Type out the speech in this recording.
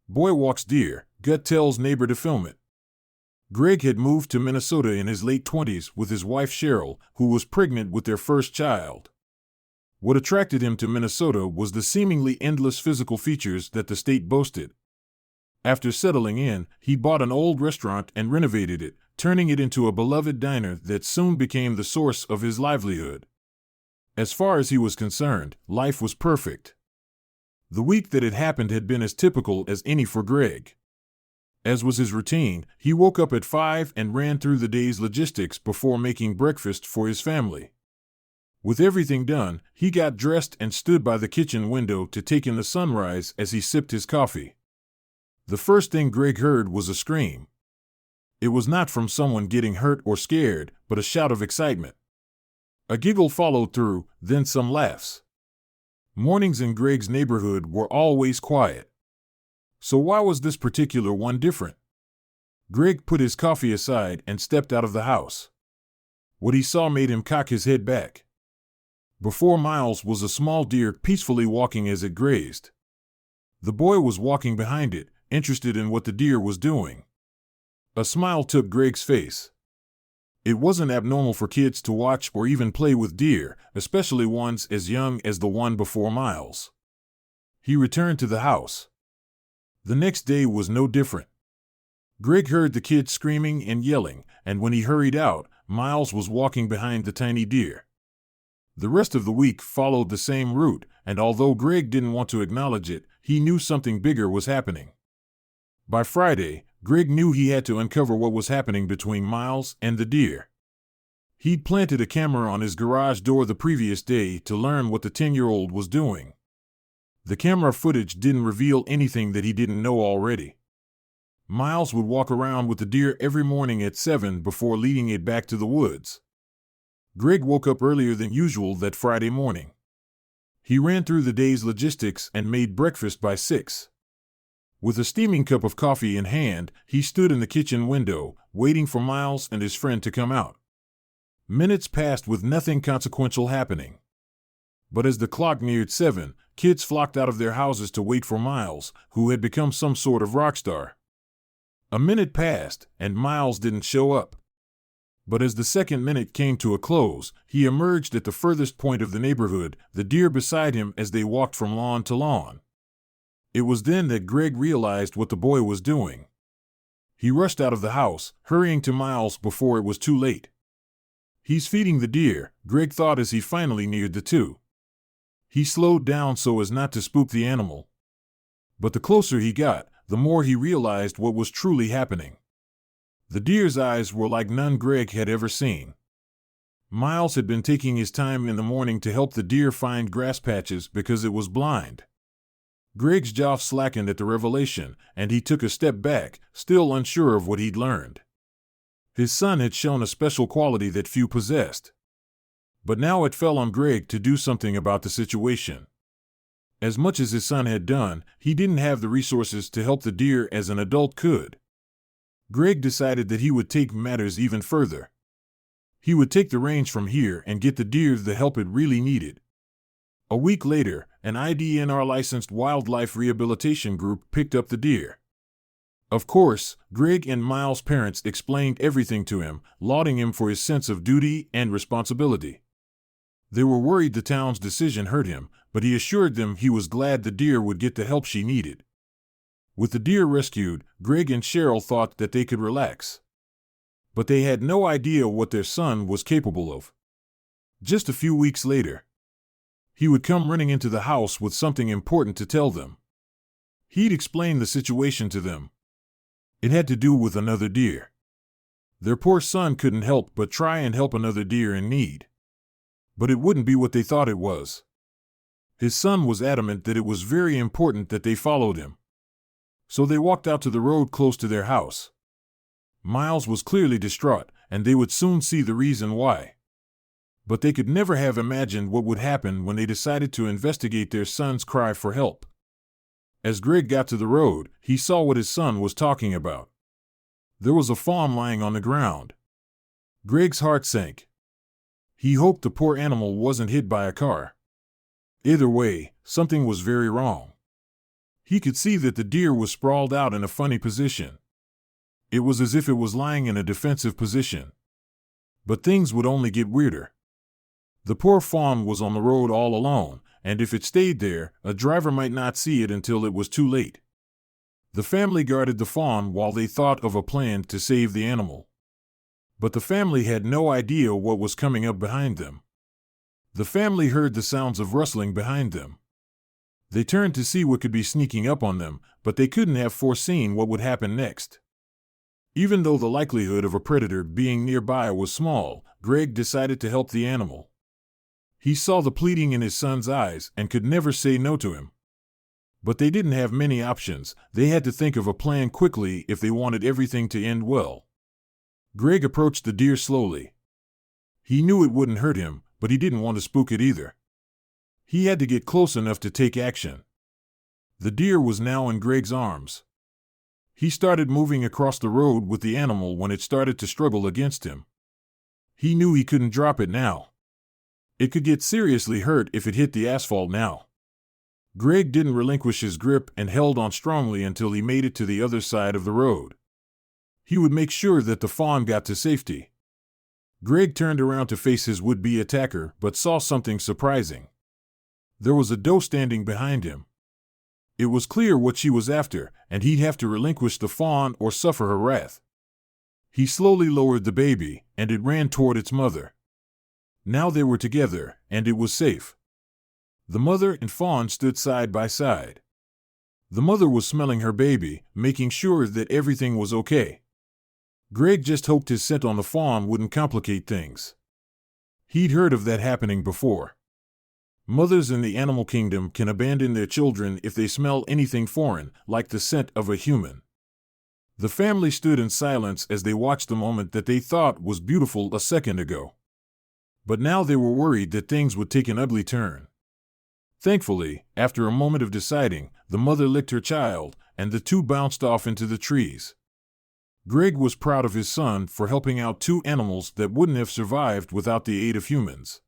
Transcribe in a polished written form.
Boy walks deer, gut tells neighbor to film it. Greg had moved to Minnesota in his late 20s with his wife Cheryl, who was pregnant with their first child. What attracted him to Minnesota was the seemingly endless physical features that the state boasted. After settling in, he bought an old restaurant and renovated it, turning it into a beloved diner that soon became the source of his livelihood. As far as he was concerned, life was perfect. The week that it happened had been as typical as any for Greg. As was his routine, he woke up at 5 and ran through the day's logistics before making breakfast for his family. With everything done, he got dressed and stood by the kitchen window to take in the sunrise as he sipped his coffee. The first thing Greg heard was a scream. It was not from someone getting hurt or scared, but a shout of excitement. A giggle followed through, then some laughs. Mornings in Greg's neighborhood were always quiet. So why was this particular one different? Greg put his coffee aside and stepped out of the house. What he saw made him cock his head back. Before Miles was a small deer peacefully walking as it grazed. The boy was walking behind it, interested in what the deer was doing. A smile took Greg's face. It wasn't abnormal for kids to watch or even play with deer, especially ones as young as the one before Miles. He returned to the house. The next day was no different. Greg heard the kids screaming and yelling, and when he hurried out, Miles was walking behind the tiny deer. The rest of the week followed the same route, and although Greg didn't want to acknowledge it, he knew something bigger was happening. By Friday, Greg knew he had to uncover what was happening between Miles and the deer. He'd planted a camera on his garage door the previous day to learn what the 10-year-old was doing. The camera footage didn't reveal anything that he didn't know already. Miles would walk around with the deer every morning at 7 before leading it back to the woods. Greg woke up earlier than usual that Friday morning. He ran through the day's logistics and made breakfast by 6. With a steaming cup of coffee in hand, he stood in the kitchen window, waiting for Miles and his friend to come out. Minutes passed with nothing consequential happening. But as the clock neared 7, kids flocked out of their houses to wait for Miles, who had become some sort of rock star. A minute passed, and Miles didn't show up. But as the second minute came to a close, he emerged at the furthest point of the neighborhood, the deer beside him as they walked from lawn to lawn. It was then that Greg realized what the boy was doing. He rushed out of the house, hurrying to Miles before it was too late. He's feeding the deer, Greg thought as he finally neared the two. He slowed down so as not to spook the animal. But the closer he got, the more he realized what was truly happening. The deer's eyes were like none Greg had ever seen. Miles had been taking his time in the morning to help the deer find grass patches because it was blind. Greg's jaw slackened at the revelation, and he took a step back, still unsure of what he'd learned. His son had shown a special quality that few possessed. But now it fell on Greg to do something about the situation. As much as his son had done, he didn't have the resources to help the deer as an adult could. Greg decided that he would take matters even further. He would take the reins from here and get the deer the help it really needed. A week later, an IDNR-licensed wildlife rehabilitation group picked up the deer. Of course, Greg and Miles' parents explained everything to him, lauding him for his sense of duty and responsibility. They were worried the town's decision hurt him, but he assured them he was glad the deer would get the help she needed. With the deer rescued, Greg and Cheryl thought that they could relax. But they had no idea what their son was capable of. Just a few weeks later, he would come running into the house with something important to tell them. He'd explain the situation to them. It had to do with another deer. Their poor son couldn't help but try and help another deer in need. But it wouldn't be what they thought it was. His son was adamant that it was very important that they followed him. So they walked out to the road close to their house. Miles was clearly distraught, and they would soon see the reason why. But they could never have imagined what would happen when they decided to investigate their son's cry for help. As Greg got to the road, he saw what his son was talking about. There was a fawn lying on the ground. Greg's heart sank. He hoped the poor animal wasn't hit by a car. Either way, something was very wrong. He could see that the deer was sprawled out in a funny position. It was as if it was lying in a defensive position. But things would only get weirder. The poor fawn was on the road all alone, and if it stayed there, a driver might not see it until it was too late. The family guarded the fawn while they thought of a plan to save the animal. But the family had no idea what was coming up behind them. The family heard the sounds of rustling behind them. They turned to see what could be sneaking up on them, but they couldn't have foreseen what would happen next. Even though the likelihood of a predator being nearby was small, Greg decided to help the animal. He saw the pleading in his son's eyes and could never say no to him. But they didn't have many options. They had to think of a plan quickly if they wanted everything to end well. Greg approached the deer slowly. He knew it wouldn't hurt him, but he didn't want to spook it either. He had to get close enough to take action. The deer was now in Greg's arms. He started moving across the road with the animal when it started to struggle against him. He knew he couldn't drop it now. It could get seriously hurt if it hit the asphalt now. Greg didn't relinquish his grip and held on strongly until he made it to the other side of the road. He would make sure that the fawn got to safety. Greg turned around to face his would-be attacker, but saw something surprising. There was a doe standing behind him. It was clear what she was after, and he'd have to relinquish the fawn or suffer her wrath. He slowly lowered the baby, and it ran toward its mother. Now they were together, and it was safe. The mother and fawn stood side by side. The mother was smelling her baby, making sure that everything was okay. Greg just hoped his scent on the fawn wouldn't complicate things. He'd heard of that happening before. Mothers in the animal kingdom can abandon their children if they smell anything foreign, like the scent of a human. The family stood in silence as they watched the moment that they thought was beautiful a second ago. But now they were worried that things would take an ugly turn. Thankfully, after a moment of deciding, the mother licked her child, and the two bounced off into the trees. Greg was proud of his son for helping out two animals that wouldn't have survived without the aid of humans.